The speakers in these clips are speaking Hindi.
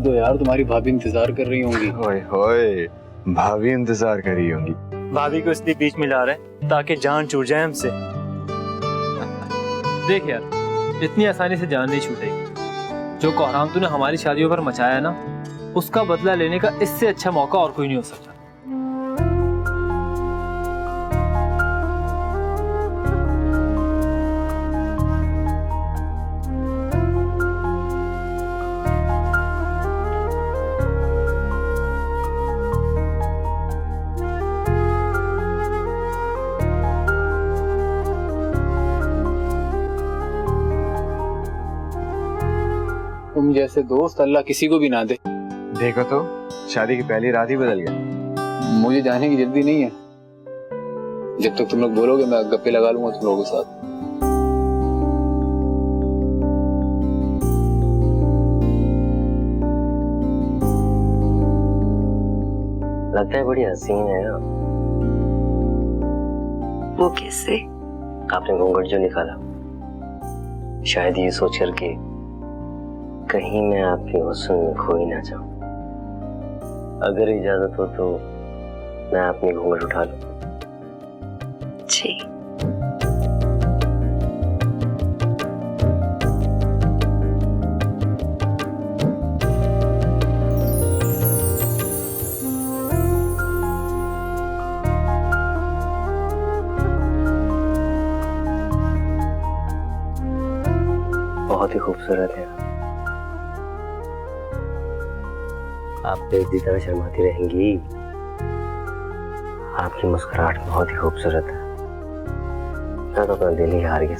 दो यार, तुम्हारी भाभी इंतजार कर रही होंगी। ओए होए, भाभी इंतजार कर रही होंगी। भाभी को इसलिए बीच में ला रहे हैं ताकि जान छूट जाए हमसे। देख यार, इतनी आसानी से जान नहीं छूटेगी। जो कोहराम तूने हमारी शादियों पर मचाया ना, उसका बदला लेने का इससे अच्छा मौका और कोई नहीं हो सकता। तुम जैसे दोस्त अल्लाह किसी को भी ना दे। देखो तो, शादी की पहली रात ही बदल गया। मुझे जाने की जल्दी नहीं है। जब तक तुम लोग बोलोगे मैं गप्पे लगा लूंगा तुम लोगों के साथ। लगता है बड़ी हसीन है। वो कैसे? आपने घूंघट जो निकाला, शायद ये सोच कर के कहीं मैं आपकी हुस्न में खो ही ना जाऊं। अगर इजाजत हो तो मैं अपनी घूंघट उठा लूं। जी। बहुत ही खूबसूरत है। आप बेइज्जती तरह शर्माती रहेंगी। आपकी मुस्कुराहट बहुत ही खूबसूरत है। मैं तो अपना दिल ही हार गया।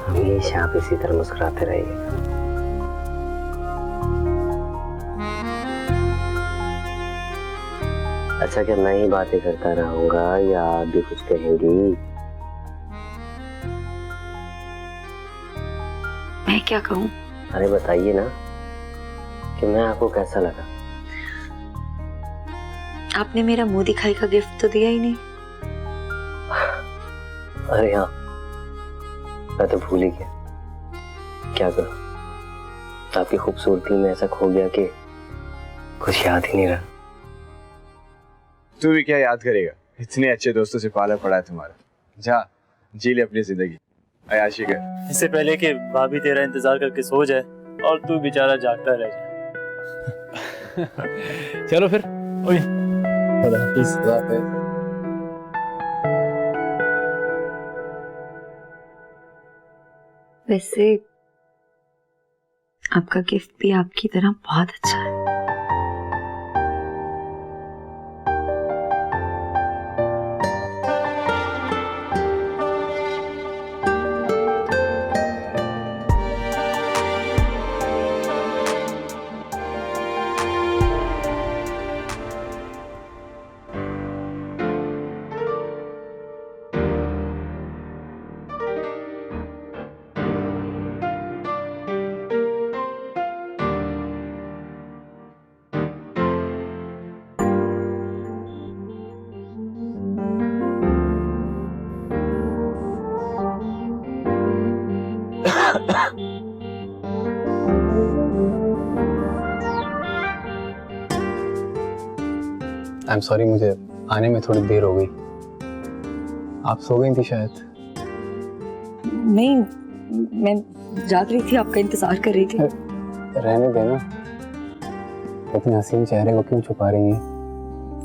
हमेशा आप इसी तरह मुस्कुराते रहिए। अच्छा, क्या मैं ही बातें करता रहूंगा या आप भी कुछ कहेंगी? मैं क्या कहूँ? अरे बताइए ना कि मैं आपको कैसा लगा। आपने मेरा मुंह दिखाई का गिफ्ट तो दिया ही नहीं। अरे हाँ, मैं तो भूल ही गया। क्या करूं, आपकी खूबसूरती में ऐसा खो गया कि कुछ याद ही नहीं रहा। तू भी क्या याद करेगा, इतने अच्छे दोस्तों से पाला पड़ा है तुम्हारा। जा जी ले अपनी जिंदगी, अयाशी कर। इससे पहले कि भाभी तेरा इंतजार करके सो जाए और तू बेचारा जागता रह जाए। चलो फिर। ओए, खुदा हाफिज़। वैसे आपका गिफ्ट भी आपकी तरह बहुत अच्छा है। आई एम सॉरी, मुझे आने में थोड़ी देर हो गई। आप सो गई थी शायद। नहीं, मैं जाग रही थी, आपका इंतजार कर रही थी। रहने देना, इतने हसीन चेहरे को क्यों छुपा रही हैं?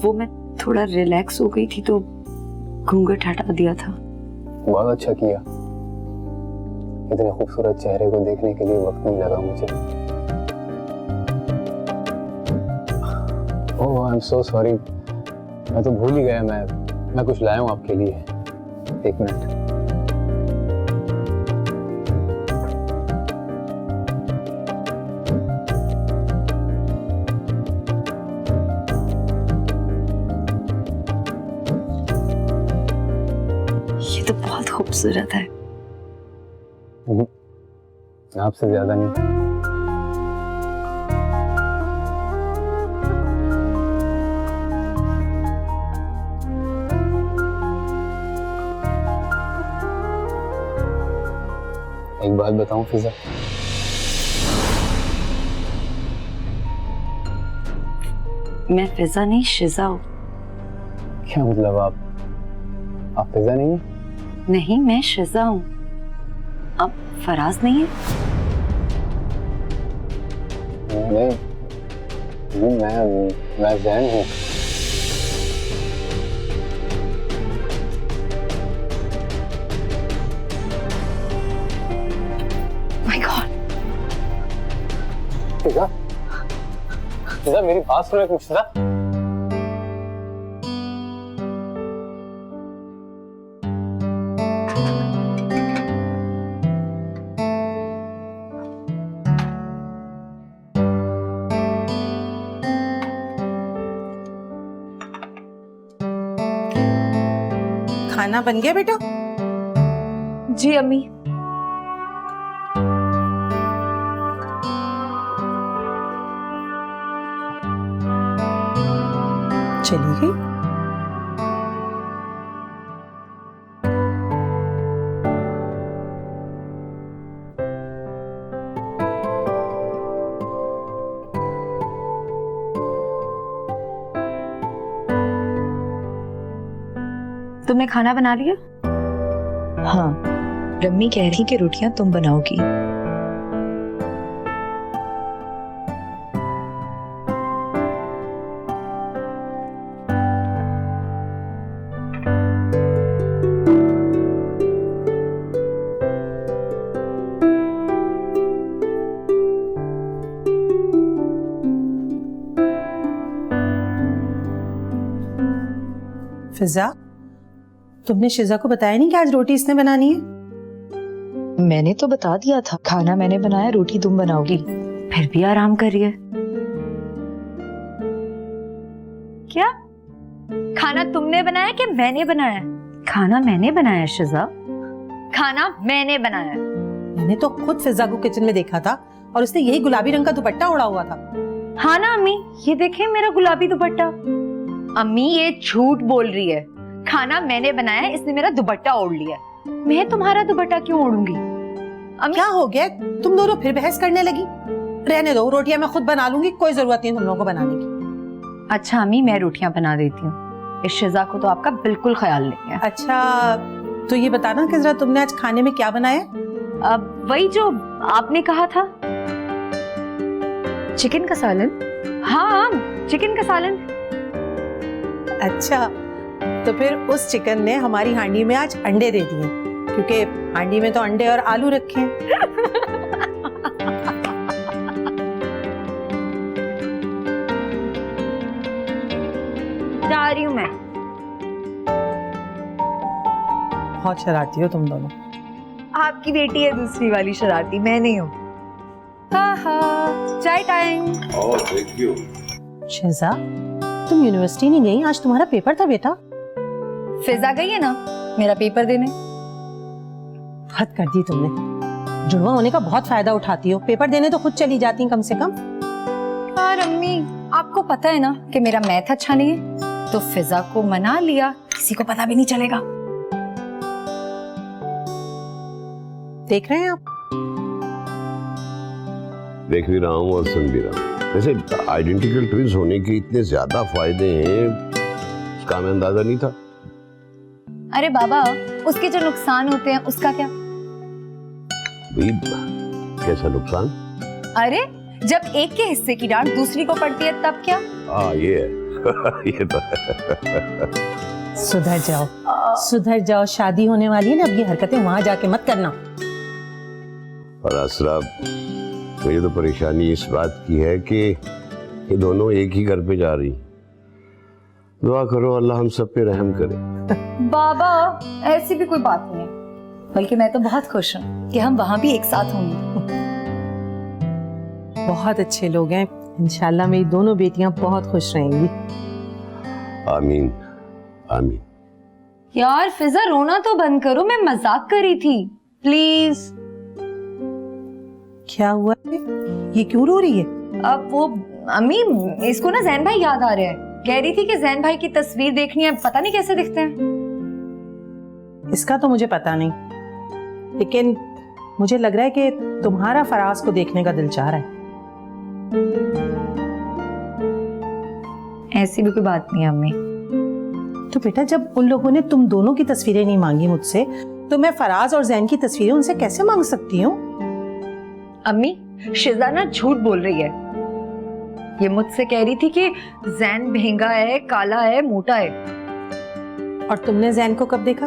वो मैं थोड़ा रिलैक्स हो गई थी तो घूंघट हटा दिया था। बहुत अच्छा किया। इतने खूबसूरत चेहरे को देखने के लिए वक्त नहीं लगा मुझे। ओह आई एम सो सॉरी, मैं तो भूल ही गया। मैं कुछ लाया हूँ आपके लिए। एक मिनट। ये तो बहुत खूबसूरत है। आपसे ज्यादा नहीं। एक बात बताऊं फिजा, मैं फिजा नहीं शिजा हूँ। क्या मतलब आप फिजा नहीं है? नहीं, मैं शिजा हूँ। अब फराज नहीं है? नहीं, मैं जैन हूँ। My God. फिजा मेरी बात सुनो एक मिनट। फिजा खाना बन गया बेटा? जी अम्मी। चली गई? तुमने खाना बना लिया? हाँ, रम्मी कह रही कि रोटियां तुम बनाओगी। फिजा, तुमने शिजा को बताया नहीं कि आज रोटी इसने बनानी है? मैंने तो बता दिया था, खाना मैंने बनाया, रोटी तुम बनाओगी। फिर भी आराम कर रही है। क्या खाना तुमने बनाया कि मैंने बनाया? खाना मैंने बनाया शिजा, खाना मैंने बनाया। मैंने तो खुद फिजा को किचन में देखा था और उसने यही गुलाबी रंग का दुपट्टा ओढ़ा हुआ था। हाँ ना अम्मी, ये देखें मेरा गुलाबी दुपट्टा। अम्मी ये झूठ बोल रही है। खाना मैंने बनाया, इसने मेरा दुपट्टा ओढ़ लिया। मैं तुम्हारा दुपट्टा क्यों ओढ़ूंगी? अम्मी क्या हो गया, तुम दोनों फिर बहस करने लगी? रहने दो, रोटियां मैं खुद बना लूंगी, कोई जरूरत नहीं तुम लोगों को बनाने की। अच्छा अम्मी, मैं रोटियां बना देती हूँ। इस शिजा को तो आपका बिल्कुल ख्याल नहीं है। अच्छा तो ये बताना कि जरा तुमने आज खाने में क्या बनाया? अब वही जो आपने कहा था, चिकन का सालन। हाँ, चिकन का सालन। अच्छा तो फिर उस चिकन ने हमारी हांडी में आज अंडे दे दिए, क्योंकि हांडी में तो अंडे और आलू रखे हैं। जा रही हूँ मैं। बहुत शरारती हो तुम दोनों। आपकी बेटी है दूसरी वाली शरारती, मैं नहीं हूँ। हाँ हाँ, चाय टाइम। शहजा, तुम यूनिवर्सिटी नहीं गई? आज तुम्हारा पेपर था बेटा। फिजा गई है ना मेरा पेपर देने। हद कर दी तुमने। जुड़वा होने का बहुत फायदा उठाती हो, पेपर देने तो खुद चली जाती कम से कम। यार अम्मी, आपको पता है ना कि मेरा मैथ अच्छा नहीं है, तो फिजा को मना लिया, किसी को पता भी नहीं चलेगा। देख रहे हैं आप? देख भी रहा हूँ और सुन भी रहा हूँ। वैसे आइडेंटिकल ट्विंस होने के इतने ज्यादा फायदे हैं, उसका हमें अंदाजा नहीं था। अरे बाबा, उसके जो नुकसान होते हैं उसका क्या? भाई कैसा नुकसान? अरे जब एक के हिस्से की डांट दूसरी को पड़ती है तब क्या? ये है। ये तो है। सुधर जाओ, सुधर जाओ, शादी होने वाली है ना, अब ये हरकतें वहां जाके मत करना। और असरा, मुझे तो परेशानी इस बात की है कि ये दोनों एक ही घर पे जा रही। दुआ करो अल्लाह हम सब पे रहम करे। बाबा ऐसी भी कोई बात नहीं है, बल्कि मैं तो बहुत खुश हूँ कि हम वहां भी एक साथ होंगे। बहुत अच्छे लोग हैं, इंशाल्लाह मेरी दोनों बेटियां बहुत खुश रहेंगी। आमीन आमीन। यार फिजा, रोना तो बंद करो, मैं मजाक कर रही थी, प्लीज। क्या हुआ है? ये क्यों रो रही है? अब वो अम्मी, इसको ना जैन भाई याद आ रहे हैं। कह रही थी कि जैन भाई की तस्वीर देखनी है, पता नहीं कैसे दिखते हैं। इसका तो मुझे पता नहीं, लेकिन मुझे लग रहा है कि तुम्हारा फराज को देखने का दिल चाह रहा है। ऐसी भी कोई बात नहीं है अम्मी। तो बेटा जब उन लोगों ने तुम दोनों की तस्वीरें नहीं मांगी मुझसे, तो मैं फराज और जैन की तस्वीरें उनसे कैसे मांग सकती हूँ? अम्मी शिजा ना झूठ बोल रही है। ये मुझसे कह रही थी कि जैन महंगा है, काला है, मोटा है। और तुमने जैन को कब देखा?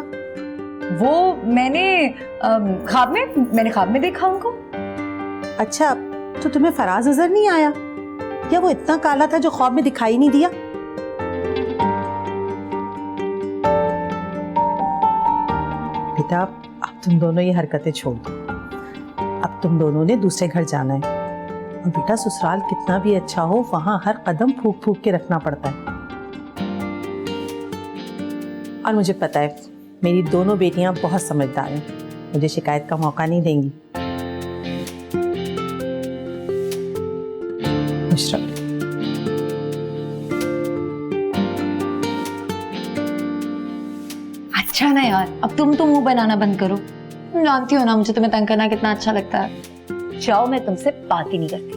वो मैंने ख्वाब में देखा उनको। अच्छा, तो तुम्हें फराज नजर नहीं आया, या वो इतना काला था जो ख्वाब में दिखाई नहीं दिया? बेटा अब तुम दोनों ये हरकतें छोड़ दो। अब तुम दोनों ने दूसरे घर जाना है, और बेटा ससुराल कितना भी अच्छा हो, वहां हर कदम फूक फूक के रखना पड़ता है। और मुझे पता है मेरी दोनों बेटियां बहुत समझदार हैं, मुझे शिकायत का मौका नहीं देंगी। मुशरफ, अच्छा ना यार, अब तुम तो मुंह बनाना बंद करो। तुम जानती हो ना मुझे तुम्हें तंग करना कितना अच्छा लगता है। जाओ, मैं तुमसे बात ही नहीं करती।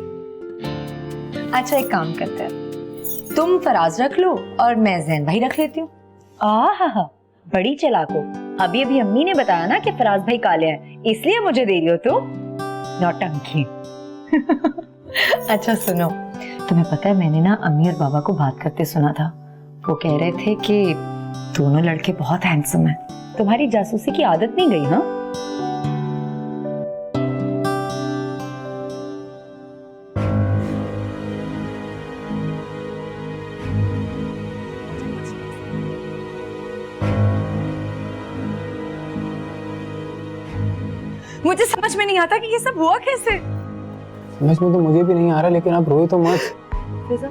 अच्छा एक काम करते हैं, तुम फराज रख लो और मैं जैन भाई रख लेती हूँ। आहा, बड़ी चालाक हो। अभी अभी अम्मी ने बताया ना कि फराज भाई काले हैं, इसलिए मुझे दे रही हो तो नौटंकी। अच्छा सुनो, तुम्हें पता है मैंने ना अम्मी और बाबा को बात करते सुना था। वो कह रहे थे कि दोनों लड़के बहुत हैंडसम हैं। तुम्हारी जासूसी की आदत नहीं गई? हाँ, मुझे समझ में नहीं आता कि ये सब हुआ कैसे। समझ में तो मुझे भी नहीं आ रहा, लेकिन आप रोए तो मत। फिजा,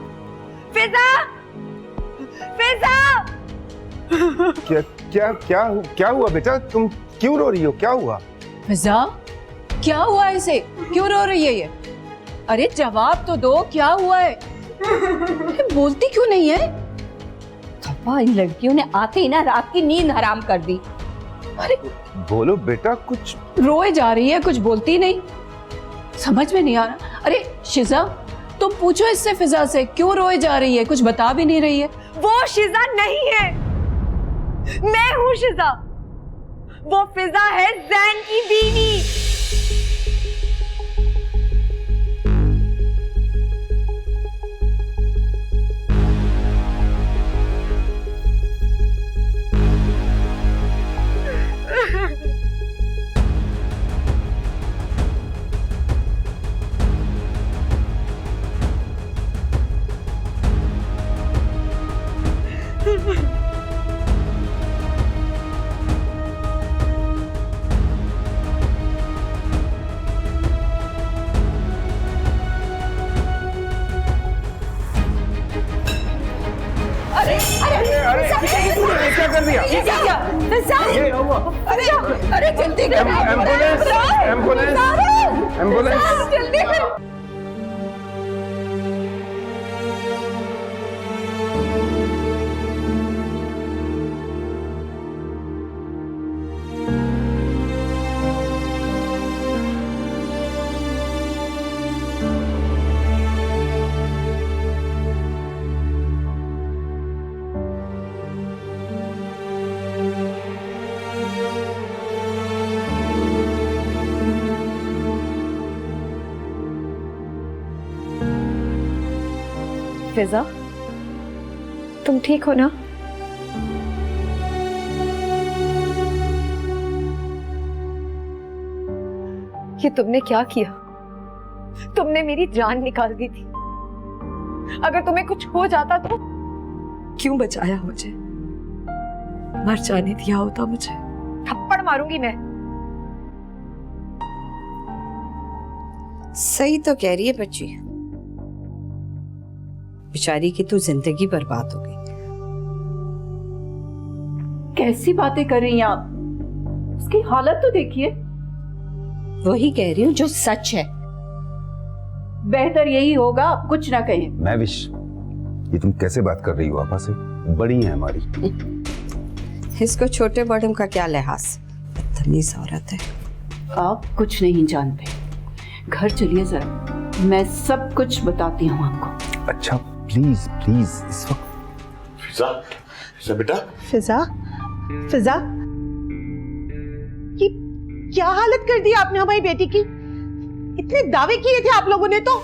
फिजा, फिजा! क्या क्या क्या क्या हुआ बेटा? तुम क्यों रो रही हो? क्या हुआ? फिजा, क्या हुआ इसे? क्यों रो रही है ये? अरे जवाब तो दो, क्या हुआ है? बोलती क्यों नहीं है? पापा, इन लड़कियों ने आते ही ना रात की नींद हराम कर दी। अरे बोलो बेटा, कुछ रोए जा रही है, कुछ बोलती नहीं। समझ में नहीं आ रहा। अरे शिजा, तुम पूछो इससे, फिजा से, क्यों रोए जा रही है? कुछ बता भी नहीं रही है। वो शिजा नहीं है, मैं हूँ शिजा। वो फिजा है जैन की बीवी। क्या कर दिया? अरे जल्दी एम्बुलेंस, एम्बुलेंस, एम्बुलेंस! जल्दी फिजा, तुम ठीक हो ना? ये तुमने क्या किया? तुमने मेरी जान निकाल दी थी। अगर तुम्हें कुछ हो जाता तो क्यों बचाया मुझे? मर जाने दिया होता मुझे। थप्पड़ मारूंगी मैं। सही तो कह रही है बच्ची, बेचारी की तो जिंदगी बर्बाद हो गई। कैसी बातें कर रही हैं आप? उसकी हालत तो देखिए। वही कह रही हूँ जो सच है। बेहतर यही होगा आप कुछ ना कहें। महविश, ये तुम कैसे बात कर रही हो? आपा से बड़ी है हमारी। इसको छोटे बड़ों का क्या लिहाज, बदतमीज औरत है। आप कुछ नहीं जानते। घर चलिए जरा, मैं सब कुछ बताती हूँ आपको। अच्छा प्लीज प्लीज, इस वक्त फिजा बेटा, फिजा, फिजा, ये क्या हालत कर दी आपने हमारी बेटी की? इतने दावे किए थे आप लोगों ने तो।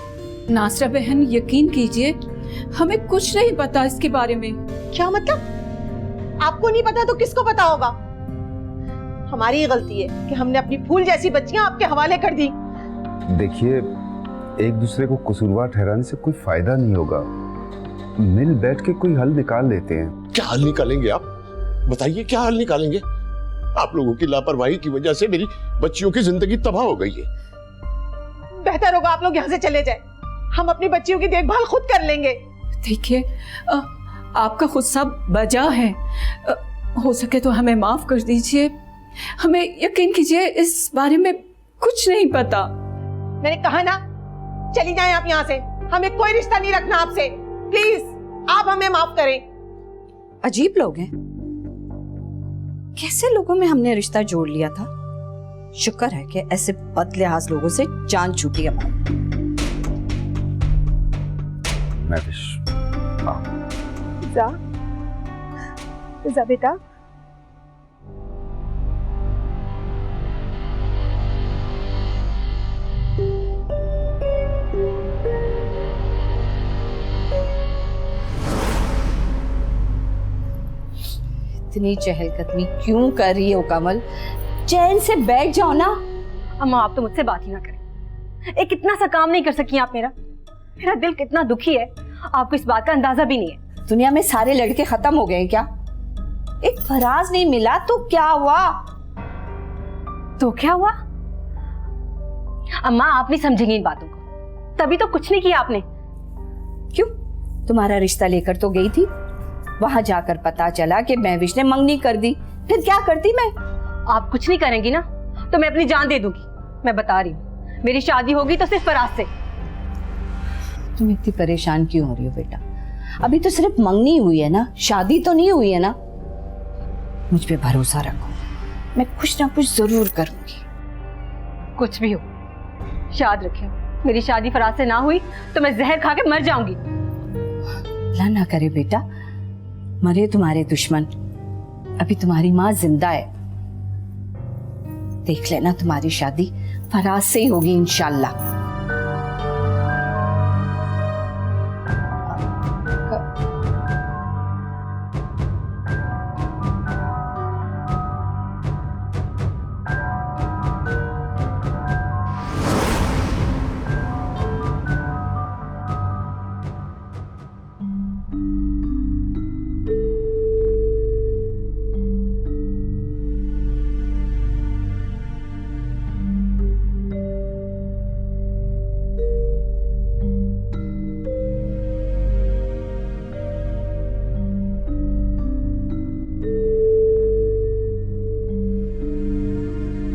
नासरा बहन यकीन कीजिए, हमें कुछ नहीं पता इसके बारे में। क्या मतलब? आपको नहीं पता तो किसको पता होगा? हमारी गलती है कि हमने अपनी फूल जैसी बच्चियां आपके हवाले कर दी। देखिए, एक दूसरे को कसूरवार ठहराने से कोई फायदा नहीं होगा। मिल बैठ के कोई हल निकाल लेते हैं। क्या हल निकालेंगे आप? बताइए क्या हल निकालेंगे? आप लोगों की लापरवाही की वजह से मेरी बच्चियों की जिंदगी तबाह हो गई है। बेहतर होगा आप लोग यहाँ से चले जाएं। हम अपनी बच्चियों की देखभाल खुद कर लेंगे। देखिए, आपका गुस्सा बजा है। हो सके तो हमें माफ कर दीजिए। हमें यकीन कीजिए, इस बारे में कुछ नहीं पता। मैंने कहा ना, चली जाएं आप यहाँ से। हमें कोई रिश्ता नहीं रखना आपसे। प्लीज आप हमें माफ करें। अजीब लोग हैं, कैसे लोगों में हमने रिश्ता जोड़ लिया था। शुक्र है कि ऐसे बदलिहाज लोगों से जान छूटी हमारी। फिजा बेटा, इतनी चहलकदमी क्यों कर रही हो कमल? चैन से बैठ जाओ ना। अम्मा आप तो मुझसे बात ही ना करें। एक इतना सा काम नहीं कर सकी आप मेरा दिल कितना दुखी है, आपको इस बात का अंदाजा भी नहीं है। दुनिया में सारे लड़के खत्म हो गए क्या? एक फराज नहीं मिला तो क्या हुआ? तो क्या हुआ? अम्मा आप नहीं समझेंगी इन बातों को। तभी तो कुछ नहीं किया आपने। क्यों? तुम्हारा रिश्ता लेकर तो गई थी, वहां जाकर पता चला कि महविश ने मंगनी कर दी। फिर क्या करती मैं? आप कुछ नहीं करेंगी ना तो मैं अपनी जान दे दूंगी। मैं बता रही हूँ, मेरी शादी होगी तो सिर्फ फराज से। तुम इतनी परेशान क्यों हो रही हो बेटा? अभी तो सिर्फ मंगनी हुई है ना, शादी तो नहीं हुई है ना। मुझ पे भरोसा रखो, मैं कुछ ना कुछ जरूर करूंगी। कुछ भी हो, याद रखियो, मेरी शादी फराज से ना हुई तो मैं जहर खा के मर जाऊंगी। अल्लाह ना करे बेटा, मरे तुम्हारे दुश्मन। अभी तुम्हारी माँ जिंदा है। देख लेना, तुम्हारी शादी फराज से ही होगी इंशाल्लाह।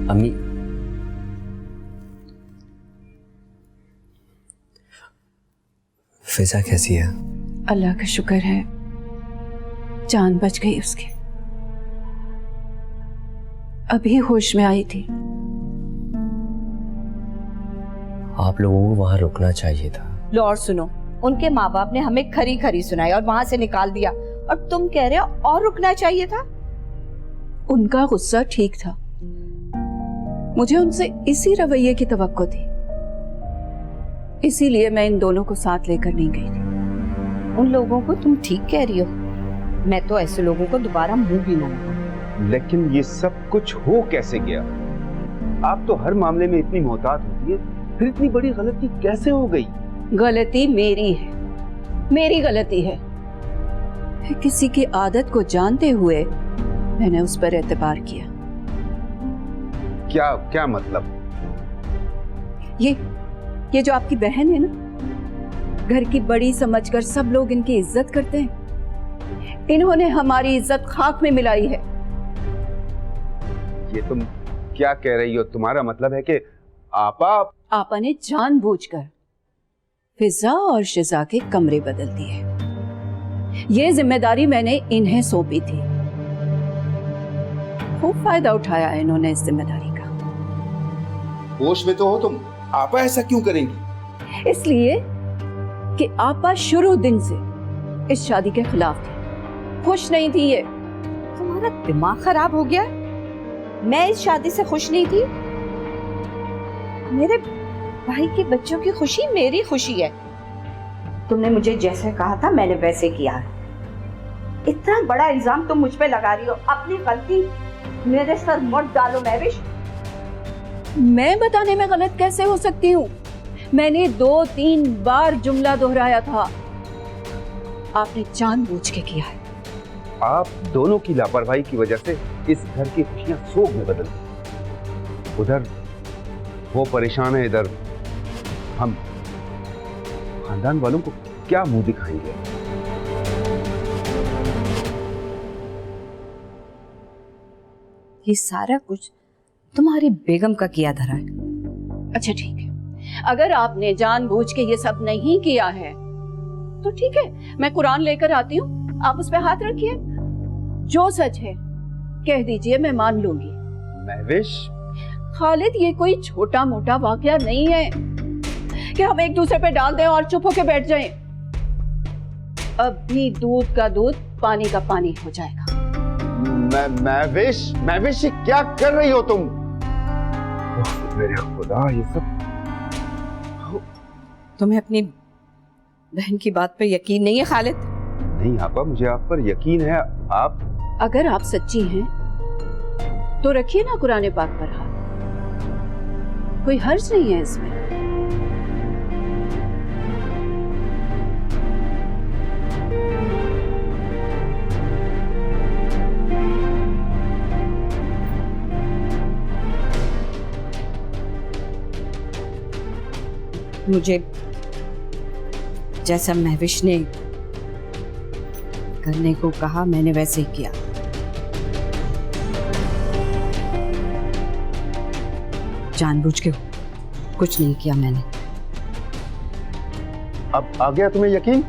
अम्मी, फिजा कैसी है? अल्लाह का शुक्र है, जान बच गई उसकी। अभी होश में आई थी। आप लोगों को वहां रुकना चाहिए था। लो और सुनो, उनके माँ बाप ने हमें खरी खरी सुनाई और वहां से निकाल दिया, और तुम कह रहे हो और रुकना चाहिए था। उनका गुस्सा ठीक था, मुझे उनसे इसी रवैये की तवक्को थी, इसीलिए मैं इन दोनों को साथ लेकर नहीं गई थी। उन लोगों को तुम ठीक कह रही हो, मैं तो ऐसे लोगों को दोबारा मुंह भी ना लगाऊं। लेकिन ये सब कुछ हो कैसे गया? आप तो हर मामले में इतनी मोहतात होती है, फिर इतनी बड़ी गलती कैसे हो गई? गलती मेरी है, मेरी गलती है। किसी की आदत को जानते हुए मैंने उस पर एतबार किया। क्या क्या मतलब? ये जो आपकी बहन है ना, घर की बड़ी समझकर सब लोग इनकी इज्जत करते हैं। इन्होंने हमारी इज्जत खाक में मिलाई है। ये तुम क्या कह रही हो? तुम्हारा मतलब है कि आपा ने जानबूझकर फिजा और शिजा के कमरे बदल दिए। ये जिम्मेदारी मैंने इन्हें सौंपी थी। खूब फायदा उठाया है इन्होंने इस जिम्मेदारी का। होश में तो हो तुम, आपा ऐसा क्यों करेंगी? इसलिए कि आपा शुरू दिन से इस शादी के खिलाफ थे। खुश नहीं थी ये। तुम्हारा दिमाग खराब हो गया? मैं इस शादी से खुश नहीं थी। मेरे भाई के बच्चों की खुशी मेरी खुशी है। तुमने मुझे जैसे कहा था मैंने वैसे किया है। इतना बड़ा इल्जाम तुम मुझ पे लगा रही हो, अपनी गलती मेरे सर मत डालो महविश। मैं बताने में गलत कैसे हो सकती हूँ? मैंने 2-3 बार जुमला दोहराया था, आपने जानबूझ के किया है। आप दोनों की लापरवाही की वजह से इस घर की खुशियां शोक में बदल गई। उधर वो परेशान है, इधर हम खानदान वालों को क्या मुंह दिखाएंगे? ये सारा कुछ तुम्हारी बेगम का किया धरा है। अच्छा ठीक है, अगर आपने जानबूझ के ये सब नहीं किया है तो ठीक है, मैं कुरान लेकर आती हूँ, आप उस पे हाथ रखिए। जो सच है कह दीजिए, मैं मान लूंगी। महविश, खालिद, ये कोई छोटा मोटा वाकया नहीं है कि हम एक दूसरे पे डाल दें और चुप होके बैठ जाएं। अब भी दूध का दूध, पानी का पानी हो जाएगा। महविश, महविश, ये क्या कर रही हो तुम? मेरे खुदा, ये सब। तुम्हें अपनी बहन की बात पे यकीन नहीं है खालिद? नहीं आपा, मुझे आप पर यकीन है। आप अगर आप सच्ची हैं तो रखिए ना कुरान पाक पर हाथ, कोई हर्ज नहीं है इसमें। मुझे जैसा महविश ने करने को कहा मैंने वैसे ही किया। जानबूझ के कुछ नहीं किया मैंने। अब आ गया तुम्हें यकीन?